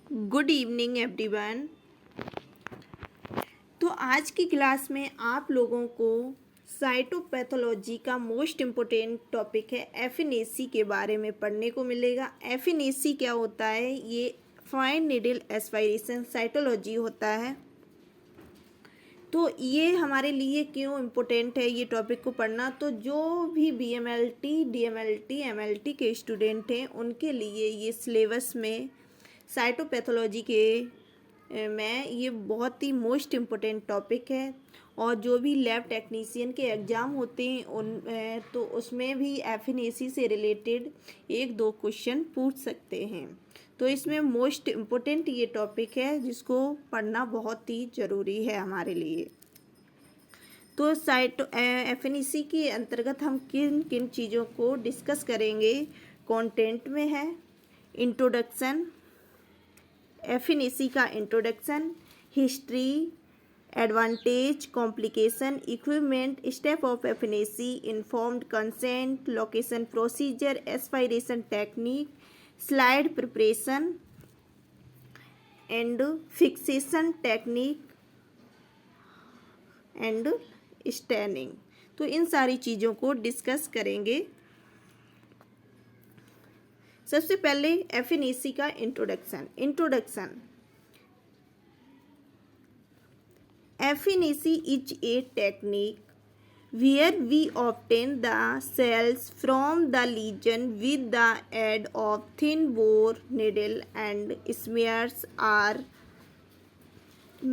Good evening everyone. तो आज की क्लास में आप लोगों को साइटोपैथोलॉजी का मोस्ट इम्पोर्टेंट टॉपिक है एफिनेसी के बारे में पढ़ने को मिलेगा। एफिनेसी क्या होता है? ये फाइन नीडल एस्पायरेशन साइटोलॉजी होता है। तो ये हमारे लिए क्यों इम्पोर्टेंट है ये टॉपिक को पढ़ना? तो जो भी बीएमएलटी, डीएमएलटी, एमएलटी के स्टूडेंट हैं उनके लिए ये सिलेबस में साइटोपैथोलॉजी के में ये बहुत ही मोस्ट इम्पोर्टेंट टॉपिक है। और जो भी लैब टेक्नीशियन के एग्ज़ाम होते हैं उन तो उसमें भी एफिनेसी से रिलेटेड एक दो क्वेश्चन पूछ सकते हैं। तो इसमें मोस्ट इम्पोर्टेंट ये टॉपिक है जिसको पढ़ना बहुत ही ज़रूरी है हमारे लिए। तो एफिनेसी के अंतर्गत हम किन किन चीज़ों को डिस्कस करेंगे? कंटेंट में है इंट्रोडक्शन, एफिनेसी का introduction, history, advantage, complication, equipment, step of FNAC, informed consent, location procedure, aspiration technique, slide preparation and fixation technique and staining. तो इन सारी चीज़ों को डिस्कस करेंगे। सबसे पहले एफिनेसी का introduction. Efficacy is a technique where we obtain the cells from the lesion with the aid of thin bore needle, and smears are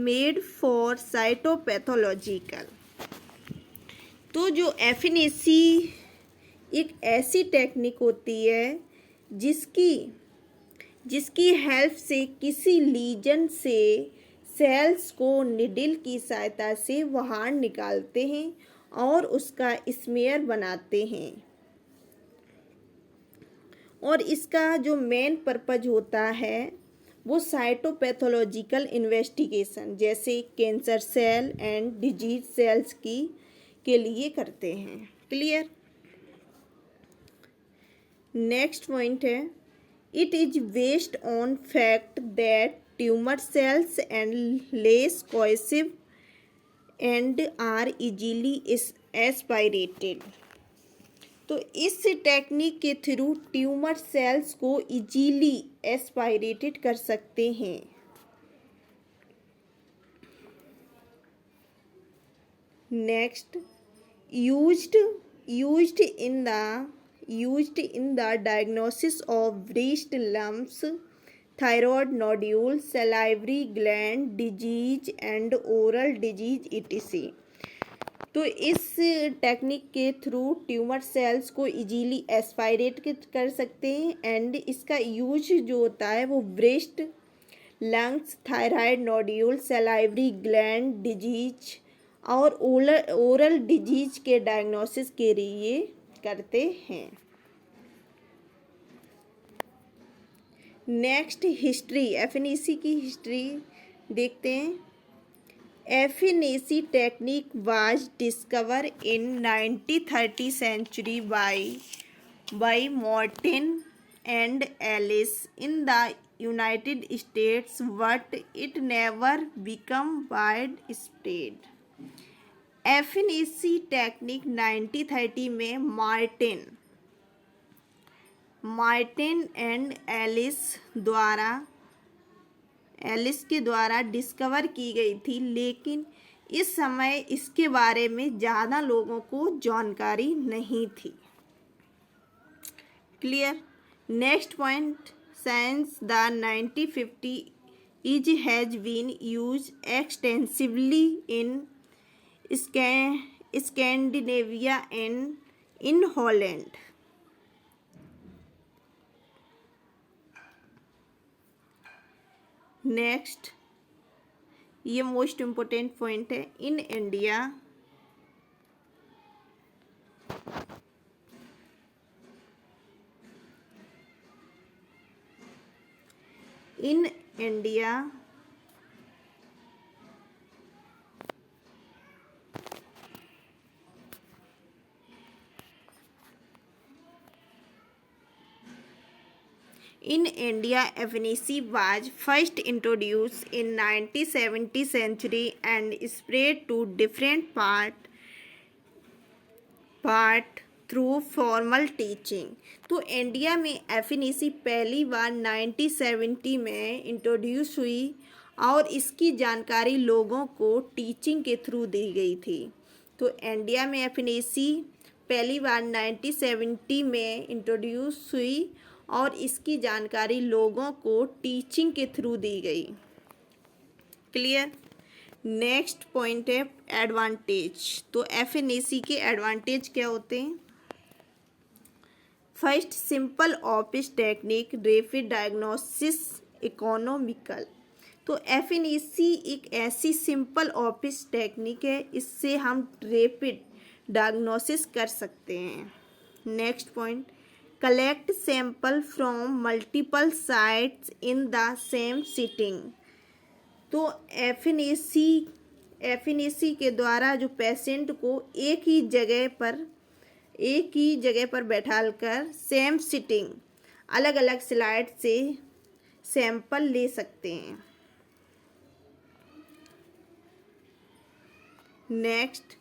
made for cytopathological। तो जो एफिनेसी एक ऐसी टेक्निक होती है जिसकी हेल्प से किसी लीजन से सेल्स को निडल की सहायता से बाहर निकालते हैं और उसका स्मेयर बनाते हैं। और इसका जो मेन पर्पज होता है वो साइटोपैथोलॉजिकल इन्वेस्टिगेशन जैसे cancer cell and disease cells के लिए करते हैं। क्लियर? नेक्स्ट पॉइंट है it is based on fact that tumor cells and less cohesive and are easily aspirated। तो इस टेक्निक के थ्रू ट्यूमर सेल्स को इजीली एस्पायरेटेड कर सकते हैं। Next used in the diagnosis of breast lumps, thyroid nodule, salivary gland disease and oral disease etc। तो इस technique के थ्रू ट्यूमर सेल्स को इजीली एस्पायरेट कर सकते हैं एंड इसका यूज जो होता है वो breast, lungs, thyroid nodule, salivary gland disease और ओरल डिजीज के डायग्नोसिस के लिए करते हैं। नेक्स्ट हिस्ट्री, एफिनेसी की हिस्ट्री देखते हैं। FNAC technique was discover in 1930 century by Martin and Ellis in the United States but it never become widespread. FNAC technique 1930 में मार्टिन एंड एलिस के द्वारा डिस्कवर की गई थी, लेकिन इस समय इसके बारे में ज़्यादा लोगों को जानकारी नहीं थी। Clear? Next point, since the 1950 it has been used extensively in Scandinavia and in Holland। Next, ये मोस्ट इम्पोर्टेंट पॉइंट है। In India In India, FNAC was first introduced in 1970 century and spread to different part through formal teaching. तो India में FNAC पहली बार 1970 में introduce हुई और इसकी जानकारी लोगों को टीचिंग के थ्रू दी गई थी। तो इंडिया में FNAC पहली बार 1970 में इंट्रोड्यूस हुई और इसकी जानकारी लोगों को टीचिंग के थ्रू दी गई। क्लियर। नेक्स्ट पॉइंट है एडवांटेज। तो FNAC के एडवांटेज क्या होते हैं? First, simple office technique, rapid diagnosis, economical. तो FNAC एक ऐसी सिंपल ऑफिस टेक्निक है, इससे हम रैपिड डायग्नोसिस कर सकते हैं। Next point, collect sample from multiple sites in the same sitting. तो FNAC के द्वारा जो पेशेंट को एक ही जगह पर बैठाकर सेम सिटिंग अलग अलग स्लाइड से सैंपल ले सकते हैं। Next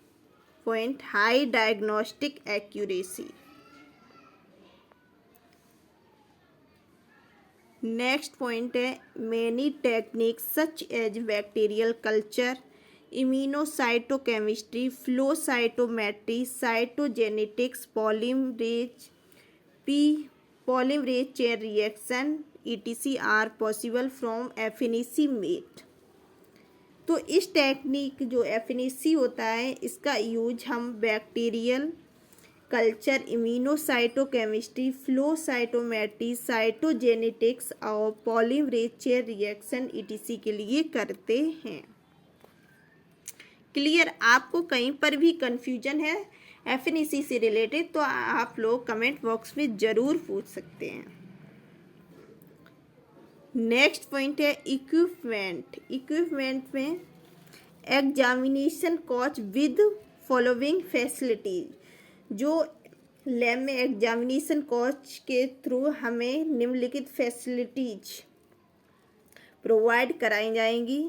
point, high diagnostic accuracy. Next point है many techniques such as bacterial culture, immunocytochemistry, flow cytometry, cytogenetics, polymerase chain reaction etc are possible from FNAC met. तो इस टेक्निक जो FNAC होता है, इसका यूज हम bacterial culture, immunocytochemistry, flow cytometry, cytogenetics और polymerase chain reaction etc के लिए करते हैं। क्लियर। आपको कहीं पर भी कंफ्यूजन है FNAC से रिलेटेड तो आप लोग कमेंट बॉक्स में ज़रूर पूछ सकते हैं। नेक्स्ट पॉइंट है इक्विपमेंट। इक्विपमेंट में examination couch with following facilities. जो लैब में एग्जामिनेशन कोच के थ्रू हमें निम्नलिखित फैसिलिटीज प्रोवाइड कराई जाएंगी।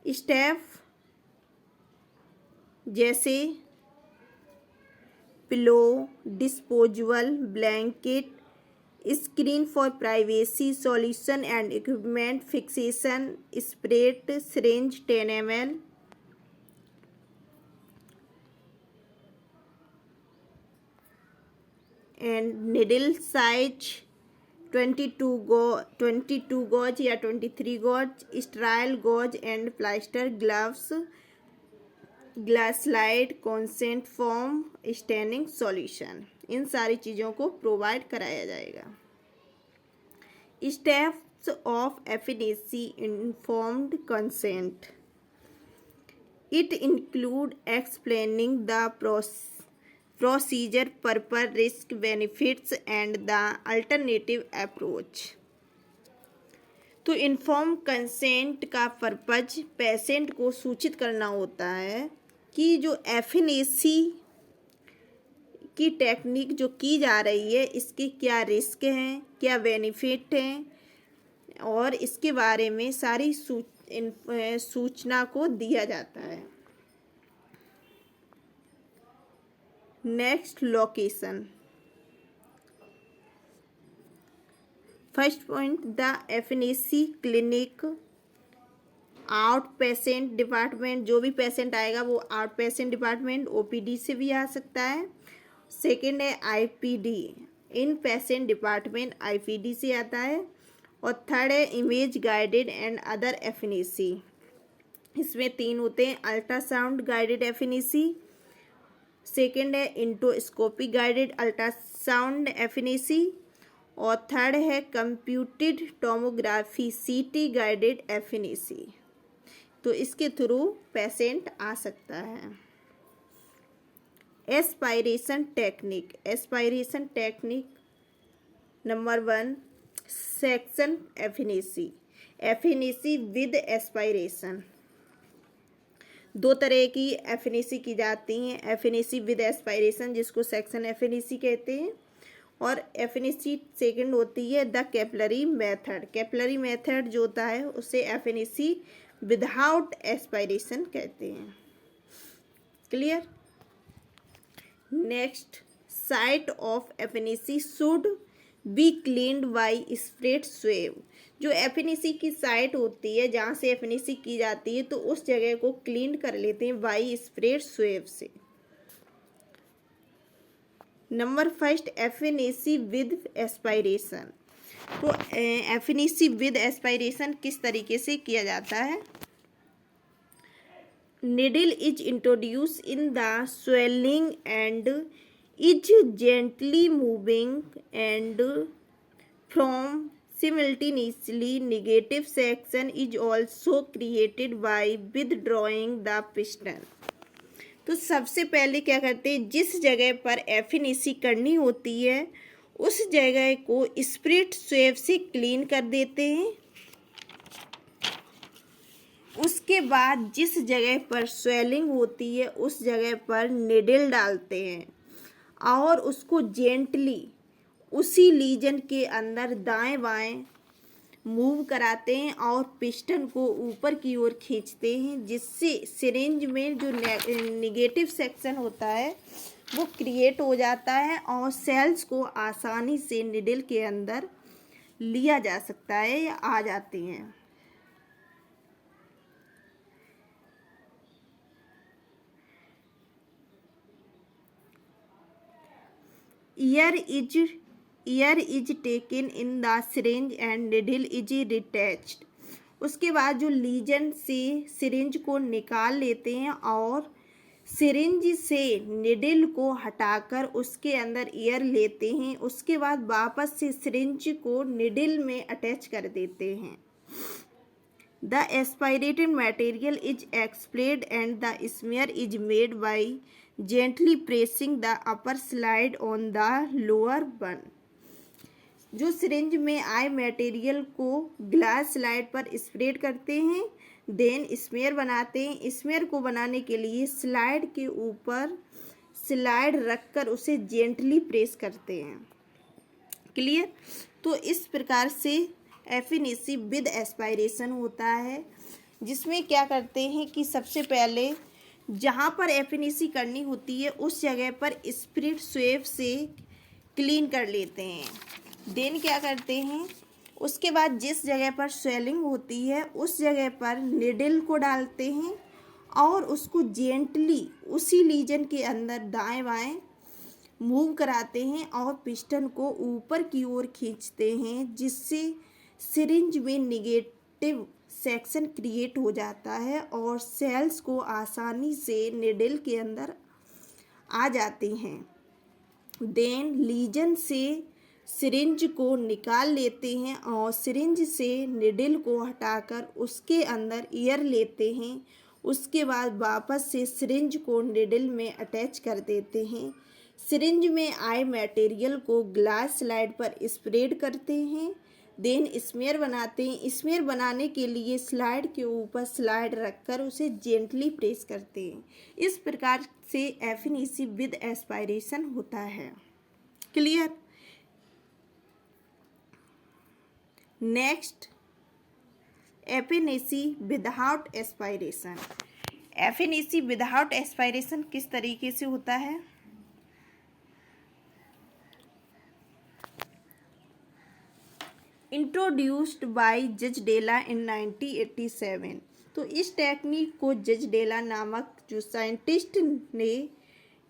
स्टाफ जैसे pillow, disposable blanket, screen for privacy, solution and equipment, fixation, spread syringe 10 ml, and needle size 22 gauge या 23 gauge, sterile gauze and plaster, gloves, glass slide, consent form, staining solution, इन सारी चीज़ों को provide कराया जाएगा। Steps of FNAC informed consent. It include explaining the procedure, purpose, risk, benefits and the alternative approach। तो inform consent का purpose patient को सूचित करना होता है कि जो FNAC की टेक्निक जो की जा रही है इसके क्या रिस्क हैं, क्या बेनिफिट हैं और इसके बारे में सारी सूचना को दिया जाता है। Next, location. First point, the FNAC clinic out patient department. जो भी पेशेंट आएगा वो आउट पेशेंट डिपार्टमेंट OPD से भी आ सकता है। सेकेंड है IPD, इन पेशेंट डिपार्टमेंट IPD से आता है। और थर्ड है image guided and other FNAC। इसमें 3 होते हैं, अल्ट्रासाउंड गाइडेड FNAC, सेकेंड है इंडोस्कोपी गाइडेड अल्ट्रासाउंड FNAC और थर्ड है computed tomography CT guided FNAC। तो इसके थ्रू पेशेंट आ सकता है। Aspiration technique. Aspiration technique number 1, section FNAC with aspiration. 2 तरह की FNAC की जाती हैं, FNAC विद एस्पायरेशन जिसको सेक्शन FNAC कहते हैं, और एफिनिसी सेकंड होती है the capillary method. Capillary method जो होता है उसे एफिनिसी विदाउट एस्पायरेशन कहते हैं। Clear. Next, site of FNAC should be cleaned by spread swab. जो एफिनिसी की साइट होती है जहाँ से एफिनिसी की जाती है तो उस जगह को क्लीन कर लेते हैं बाई स्प्रेड स्वेब से। Number first, FNAC with aspiration. तो एफिनिसी विद एस्पायरेशन किस तरीके से किया जाता है? Needle is introduced in the swelling and is gently moving and from simultaneously negative section is also created by withdrawing the piston। तो सबसे पहले क्या करते हैं, जिस जगह पर एफिनिसी करनी होती है उस जगह को स्प्रिट स्वेब से क्लीन कर देते हैं। उसके बाद जिस जगह पर स्वेलिंग होती है उस जगह पर निडल डालते हैं और उसको जेंटली उसी लीजन के अंदर दाएं बाएं मूव कराते हैं और पिस्टन को ऊपर की ओर खींचते हैं, जिससे सिरिंज में जो नेगेटिव सेक्शन होता है वो क्रिएट हो जाता है और सेल्स को आसानी से निडल के अंदर लिया जा सकता है या आ जाते हैं। Air is taken in the syringe and needle is detached। उसके बाद जो लीजन से सिरिंज को निकाल लेते हैं और सिरिंज से निडल को हटाकर उसके अंदर एयर लेते हैं। उसके बाद वापस से सिरिंज को निडल में अटैच कर देते हैं। The aspirated material is expelled and the smear is made by gently pressing the upper slide on the lower one। जो सिरिंज में आए मटेरियल को ग्लास स्लाइड पर स्प्रेड करते हैं, देन स्मेयर बनाते हैं। स्मेयर को बनाने के लिए स्लाइड के ऊपर स्लाइड रखकर उसे जेंटली प्रेस करते हैं। क्लियर। तो इस प्रकार से एफिनिसी विद एस्पायरेशन होता है, जिसमें क्या करते हैं कि सबसे पहले जहाँ पर एफिनिसी करनी होती है उस जगह पर स्प्रिट स्वेब से क्लीन कर लेते हैं। देन क्या करते हैं, उसके बाद जिस जगह पर स्वेलिंग होती है उस जगह पर निडल को डालते हैं और उसको जेंटली उसी लीजन के अंदर दाएं बाएं मूव कराते हैं और पिस्टन को ऊपर की ओर खींचते हैं, जिससे सिरिंज में नेगेटिव सेक्शन क्रिएट हो जाता है और सेल्स को आसानी से निडल के अंदर आ जाते हैं। देन लीजन से सिरिंज को निकाल लेते हैं और सिरिंज से निडल को हटाकर उसके अंदर एयर लेते हैं। उसके बाद वापस से सिरिंज को निडल में अटैच कर देते हैं। सिरिंज में आए मटेरियल को ग्लास स्लाइड पर स्प्रेड करते हैं। देन स्मेयर बनाते हैं। स्मेयर बनाने के लिए स्लाइड के ऊपर स्लाइड रखकर उसे जेंटली प्रेस करते हैं। इस प्रकार से एफिनिसी विद एस्पायरेशन होता है। Clear. Next, FNAC without aspiration. FNAC without aspiration किस तरीके से होता है? इंट्रोड्यूस्ड बाय जज डेला इन 1987। तो इस टेक्निक को जज डेला नामक जो साइंटिस्ट ने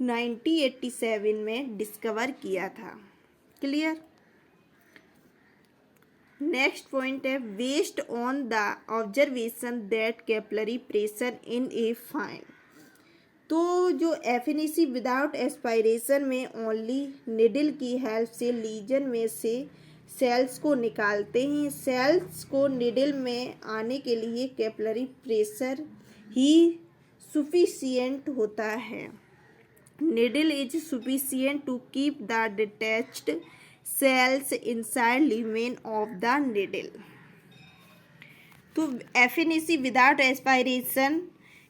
1987 में डिस्कवर किया था। क्लियर। नेक्स्ट पॉइंट है, based on the observation that capillary pressure in a fine. तो जो एफिनिसी विदाउट एस्पायरेशन में ओनली निडल की हेल्प से लीजन में से सेल्स को निकालते हैं। सेल्स को निडल में आने के लिए कैपिलरी प्रेशर ही सफिशिएंट होता है। Needle is sufficient to keep the detached cells inside lumen of the needle. तो एफिनिसी विदाउट एस्पायरेशन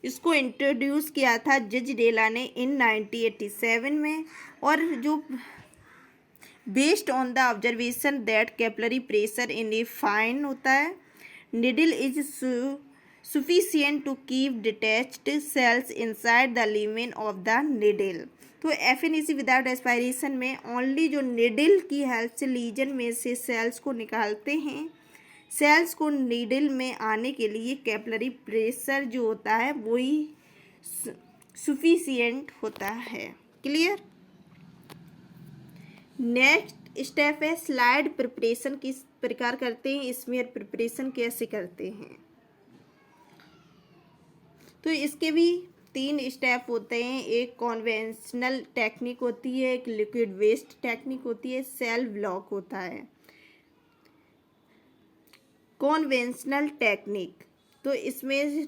इसको इंट्रोड्यूस किया था जज डेला ने इन 1987 में, और जो based on the observation that capillary pressure in a fine होता है, needle is sufficient to keep detached cells inside the lumen of the needle। तो एफिनिसी विदाउट एस्पायरेशन में ओनली जो निडल की हेल्प से लीजन में से सेल्स को निकालते हैं, सेल्स को नीडल में आने के लिए कैपिलरी प्रेशर जो होता है वही सफिशिएंट होता है। क्लियर। नेक्स्ट स्टेप है स्लाइड प्रिपरेशन किस प्रकार करते हैं, स्मीयर प्रिपरेशन कैसे करते हैं। तो इसके भी 3 स्टेप होते हैं, एक कॉन्वेंशनल टेक्निक होती है, एक लिक्विड वेस्ट टेक्निक होती है, सेल ब्लॉक होता है। कॉन्वेंशनल टेक्निक तो इसमें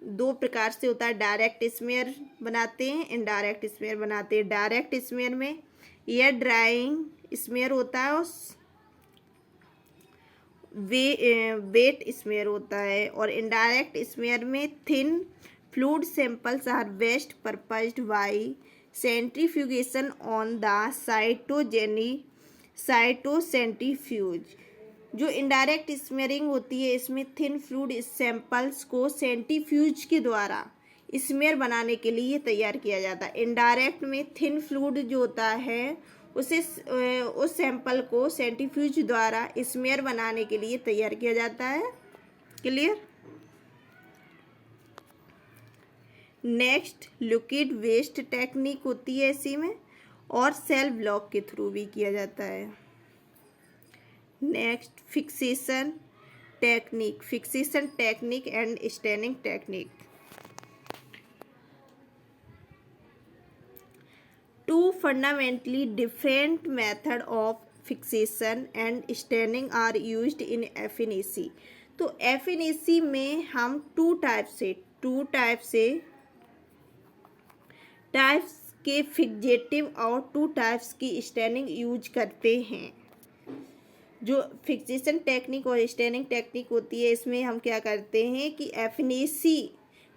2 प्रकार से होता है, डायरेक्ट स्मीयर बनाते हैं, इनडायरेक्ट स्मीयर बनाते हैं। डायरेक्ट स्मीयर में एयर ड्राइंग स्मीयर होता है और वेट स्मीयर होता है, और इनडायरेक्ट स्मीयर में thin fluid samples are best purposed by centrifugation on the cytocentrifuge. जो इनडायरेक्ट स्मीयरिंग होती है इसमें थिन फ्लूइड सैंपल्स को सेंट्रीफ्यूज के द्वारा स्मीयर बनाने के लिए तैयार किया जाता है। इनडायरेक्ट में थिन फ्लूइड जो होता है उस सैंपल को सेंट्रीफ्यूज द्वारा स्मीयर बनाने के लिए तैयार किया जाता है। Clear. Next liquid waste technique होती है इसी में, और सेल ब्लॉक के थ्रू भी किया जाता है। Next fixation technique and staining technique. Two fundamentally different methods of fixation and staining are used in FNAC। तो FNAC में हम टू टाइप्स के फिक्सेटिव और 2 टाइप्स की स्टेनिंग यूज करते हैं। जो फिक्सेशन टेक्निक और स्टेनिंग टेक्निक होती है इसमें हम क्या करते हैं कि FNAC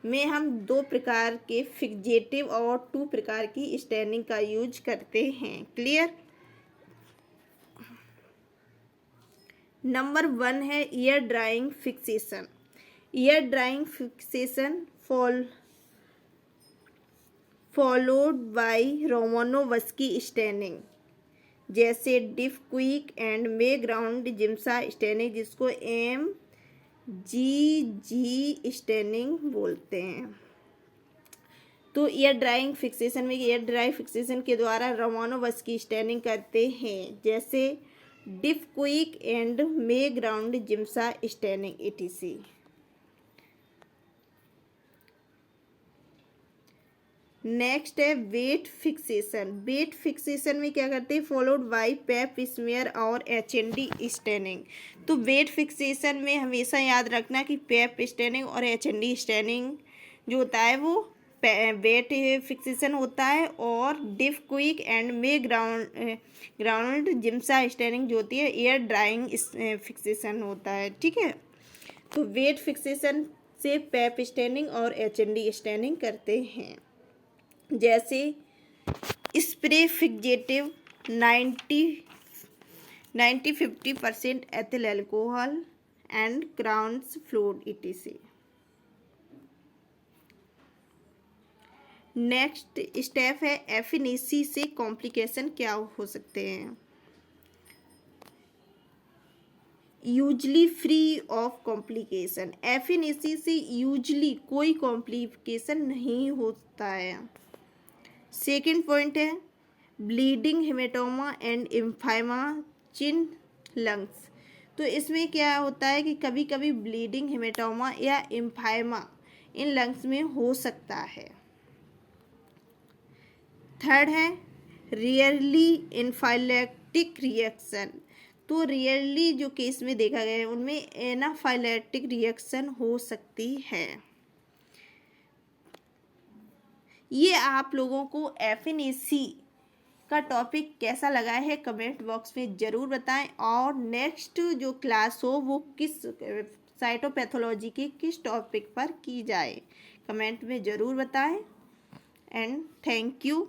में हम 2 प्रकार के फिक्सेटिव और 2 प्रकार की स्टेनिंग का यूज करते हैं। क्लियर। नंबर 1 है air drying fixation. Air drying fixation followed by Romanowsky staining, जैसे diff quick and May Grunwald Giemsa staining, जिसको MGG स्टेनिंग बोलते हैं। तो एयर ड्राइंग फिक्सेशन में एयर ड्राई फिक्सेशन के द्वारा रोमानोवस्की स्टेनिंग करते हैं, जैसे diff quick and May Grunwald Giemsa staining etc। Next है वेट फिक्सेशन में क्या करते हैं, फॉलोड बाय पेप स्मीयर और HND स्टेनिंग। तो वेट फिक्सेशन में हमेशा याद रखना कि पेप स्टेनिंग और HND स्टेनिंग जो होता है वो वेट फिक्सेशन होता है, और diff quick and May Grunwald Giemsa staining जो होती है एयर ड्राइंग फिक्सेशन होता है। ठीक है। तो वेट फिक्सेशन से पेप स्टेनिंग और HND स्टेनिंग करते हैं, जैसे spray fixative 90-50% ethyl alcohol and Carnoy's fluid etc। Next step है FNAC से कॉम्प्लिकेशन क्या हो सकते हैं। Usually free of complication. FNAC से यूजली कोई कॉम्प्लिकेशन नहीं होता है। सेकेंड पॉइंट है ब्लीडिंग हेमेटोमा एंड इम्फाइमा चिन लंग्स। तो इसमें क्या होता है कि कभी कभी ब्लीडिंग हेमेटोमा या इम्फाइमा इन लंग्स में हो सकता है। थर्ड है रियरली एनाफाइलेक्टिक रिएक्शन। तो रियरली जो केस में देखा गया है उनमें एनाफाइलेक्टिक रिएक्शन हो सकती है। ये आप लोगों को FNAC का टॉपिक कैसा लगा है कमेंट बॉक्स में ज़रूर बताएं, और नेक्स्ट जो क्लास हो वो किस साइटोपैथोलॉजी के किस टॉपिक पर की जाए कमेंट में ज़रूर बताएं। And thank you.